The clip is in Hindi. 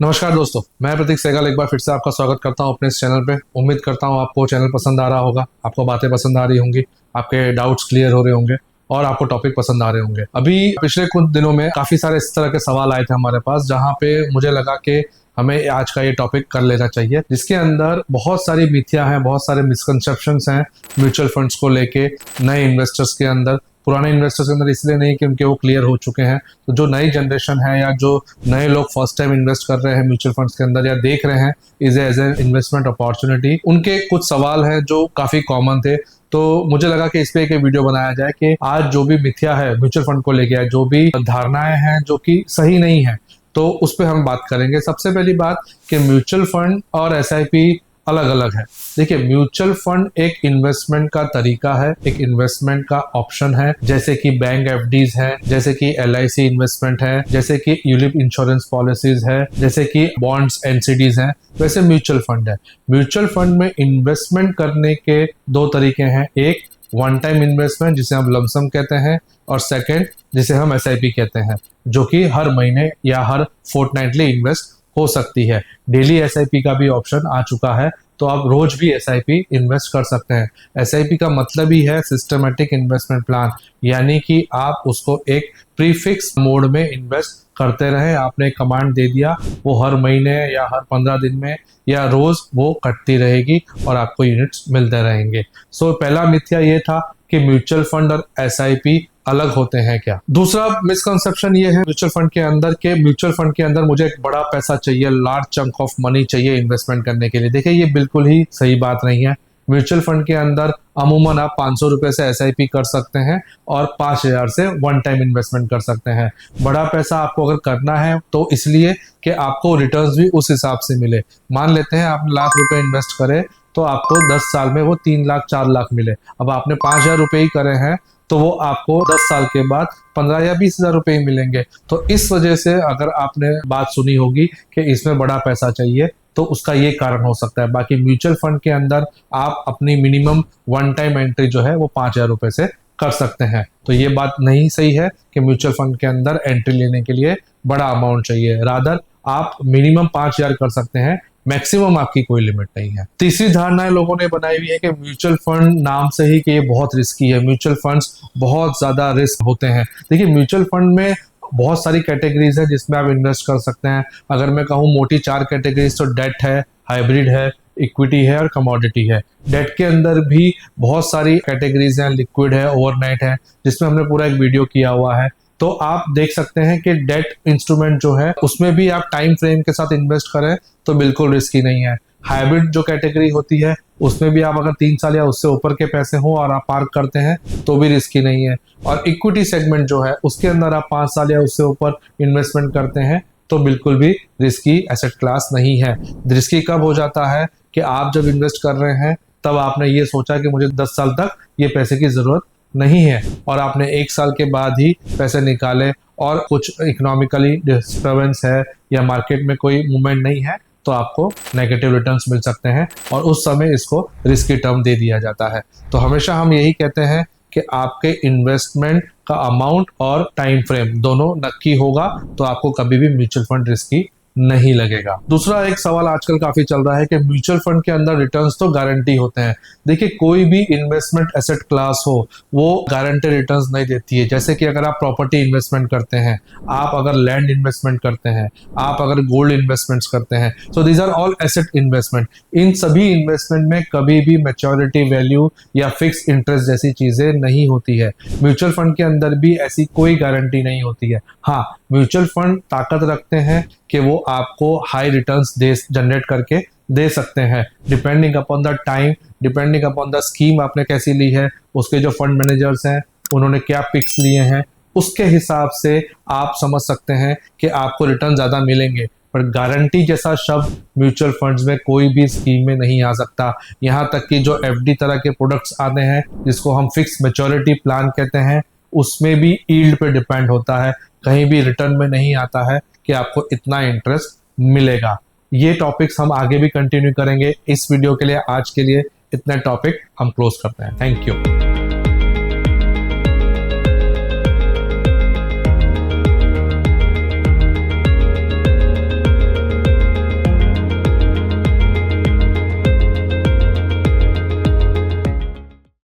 नमस्कार दोस्तों, मैं प्रतीक सहगल एक बार फिर से आपका स्वागत करता हूं अपने इस चैनल पे। उम्मीद करता हूं आपको चैनल पसंद आ रहा होगा, आपको बातें पसंद आ रही होंगी, आपके डाउट्स क्लियर हो रहे होंगे और आपको टॉपिक पसंद आ रहे होंगे। अभी पिछले कुछ दिनों में काफ़ी सारे इस तरह के सवाल आए थे हमारे पास, जहाँ पे मुझे लगा कि हमें आज का ये टॉपिक कर लेना चाहिए, जिसके अंदर बहुत सारी मिथ्या हैं, बहुत सारे मिसकंसेप्शंस हैं म्यूचुअल फंड्स को लेके नए इन्वेस्टर्स के अंदर। पुराने इन्वेस्टर्स के अंदर इसलिए नहीं क्योंकि वो क्लियर हो चुके हैं, तो जो नई जनरेशन है या जो नए लोग फर्स्ट टाइम इन्वेस्ट कर रहे हैं म्यूचुअल फंड्स के अंदर या देख रहे हैं is as an investment opportunity, उनके कुछ सवाल हैं जो काफी कॉमन थे। तो मुझे लगा कि इस पे एक वीडियो बनाया जाए कि आज जो भी मिथ्या है म्यूचुअल फंड को लेके, जो भी धारणाएं हैं जो कि सही नहीं है, तो उस पर हम बात करेंगे। सबसे पहली बात कि म्यूचुअल फंड और एसआईपी अलग अलग है। देखिए, म्यूचुअल फंड एक इन्वेस्टमेंट का तरीका है, एक इन्वेस्टमेंट का ऑप्शन है, जैसे कि बैंक एफडीज है, जैसे कि एलआईसी इन्वेस्टमेंट है, जैसे कि यूलिप इंश्योरेंस पॉलिसीज है, जैसे कि बॉन्ड्स एनसीडीज हैं, वैसे म्यूचुअल फंड है। म्यूचुअल फंड में इन्वेस्टमेंट करने के दो तरीके हैं, एक वन टाइम इन्वेस्टमेंट जिसे हम लमसम कहते हैं, और सेकेंड जिसे हम एसआईपी कहते हैं, जो कि हर महीने या हर फोर्टनाइटली इन्वेस्ट हो सकती है। डेली एसआईपी का भी ऑप्शन आ चुका है, तो आप रोज भी एसआईपी इन्वेस्ट कर सकते हैं। एसआईपी का मतलब ही है सिस्टमेटिक इन्वेस्टमेंट प्लान, यानी कि आप उसको एक प्रीफिक्स मोड में इन्वेस्ट करते रहे। आपने कमांड दे दिया, वो हर महीने या हर 15 दिन में या रोज वो कटती रहेगी और आपको यूनिट्स मिलते रहेंगे। सो पहला मिथ्या ये था कि म्यूचुअल फंड और एसआईपी अलग होते हैं क्या। दूसरा मिसकंसेप्शन ये है म्यूचुअल फंड के अंदर के म्यूचुअल फंड के अंदर मुझे एक बड़ा पैसा चाहिए, लार्ज चंक ऑफ मनी चाहिए इन्वेस्टमेंट करने के लिए। देखिए, ये बिल्कुल ही सही बात नहीं है। म्यूचुअल फंड के अंदर अमूमन आप 500 रुपए से एसआईपी कर सकते हैं और 5,000 से वन टाइम इन्वेस्टमेंट कर सकते हैं। बड़ा पैसा आपको अगर करना है तो इसलिए कि आपको रिटर्न्स भी उस हिसाब से मिले। मान लेते हैं आप लाख रुपए इन्वेस्ट करें तो आपको 10 साल में वो 3 लाख 4 लाख मिले। अब आपने 5,000 रुपए ही करे हैं तो वो आपको 10 साल के बाद 15 या 20,000 रुपए ही मिलेंगे। तो इस वजह से अगर आपने बात सुनी होगी कि इसमें बड़ा पैसा चाहिए, तो उसका ये कारण हो सकता है। बाकी म्यूचुअल फंड के अंदर आप अपनी मिनिमम वन टाइम एंट्री जो है वो 5,000 रुपए से कर सकते हैं। तो ये बात नहीं सही है कि म्यूचुअल फंड के अंदर एंट्री लेने के लिए बड़ा अमाउंट चाहिए। रादर आप मिनिमम 5,000 कर सकते हैं, मैक्सिमम आपकी कोई लिमिट नहीं है। तीसरी धारणा लोगों ने बनाई हुई है कि म्यूचुअल फंड नाम से ही कि ये बहुत रिस्की है, म्यूचुअल फंड्स बहुत ज्यादा रिस्क होते हैं। देखिए, म्यूचुअल फंड में बहुत सारी कैटेगरीज है जिसमें आप इन्वेस्ट कर सकते हैं। अगर मैं कहूँ मोटी 4 कैटेगरीज, तो डेट है, हाइब्रिड है, इक्विटी है और कमोडिटी है। डेट के अंदर भी बहुत सारी कैटेगरीज हैं, लिक्विड है, ओवरनाइट है, जिसमें हमने पूरा एक वीडियो किया हुआ है। तो आप देख सकते हैं कि डेट इंस्ट्रूमेंट जो है उसमें भी आप टाइम फ्रेम के साथ इन्वेस्ट करें तो बिल्कुल रिस्की नहीं है। हाइब्रिड जो कैटेगरी होती है उसमें भी आप अगर 3 साल या उससे ऊपर के पैसे हो और आप पार्क करते हैं तो भी रिस्की नहीं है। और इक्विटी सेगमेंट जो है उसके अंदर आप 5 साल या उससे ऊपर इन्वेस्टमेंट करते हैं तो बिल्कुल भी रिस्की एसेट क्लास नहीं है। रिस्की कब हो जाता है कि आप जब इन्वेस्ट कर रहे हैं तब आपने ये सोचा कि मुझे 10 साल तक ये पैसे की जरूरत नहीं है, और आपने 1 साल के बाद ही पैसे निकाले और कुछ इकोनॉमिकली डिस्टर्बेंस है या मार्केट में कोई मूवमेंट नहीं है, तो आपको नेगेटिव रिटर्न्स मिल सकते हैं और उस समय इसको रिस्की टर्म दे दिया जाता है। तो हमेशा हम यही कहते हैं कि आपके इन्वेस्टमेंट का अमाउंट और टाइम फ्रेम दोनों नक्की होगा तो आपको कभी भी म्यूचुअल फंड रिस्की नहीं लगेगा। दूसरा एक सवाल आजकल काफी चल रहा है कि म्यूचुअल फंड के अंदर रिटर्न्स तो गारंटी होते हैं। देखिए, कोई भी इन्वेस्टमेंट एसेट क्लास हो वो गारंटी रिटर्न्स नहीं देती है। जैसे कि अगर आप प्रॉपर्टी इन्वेस्टमेंट करते हैं, आप अगर लैंड इन्वेस्टमेंट करते हैं, आप अगर गोल्ड इन्वेस्टमेंट्स करते हैं, so these are all asset investment. इन सभी इन्वेस्टमेंट में कभी भी मैच्योरिटी वैल्यू या फिक्स इंटरेस्ट जैसी चीजें नहीं होती है। म्यूचुअल फंड के अंदर भी ऐसी कोई गारंटी नहीं होती है। हाँ, म्यूचुअल फंड ताकत रखते हैं कि वो आपको हाई रिटर्न्स जनरेट करके दे सकते हैं, depending upon the time, depending upon the scheme आपने कैसी ली है, उसके जो फंड मैनेजर्स हैं उन्होंने क्या पिक्स लिए हैं, उसके हिसाब से आप समझ सकते हैं कि आपको रिटर्न ज्यादा मिलेंगे। पर गारंटी जैसा शब्द म्यूचुअल फंड्स में कोई भी स्कीम में नहीं आ सकता। यहाँ तक कि जो एफडी तरह के प्रोडक्ट्स आते हैं जिसको हम फिक्स मैच्योरिटी प्लान कहते हैं, उसमें भी यील्ड पे डिपेंड होता है, कहीं भी रिटर्न में नहीं आता है कि आपको इतना इंटरेस्ट मिलेगा। ये टॉपिक्स हम आगे भी कंटिन्यू करेंगे। इस वीडियो के लिए आज के लिए इतने टॉपिक हम क्लोज करते हैं। Thank you.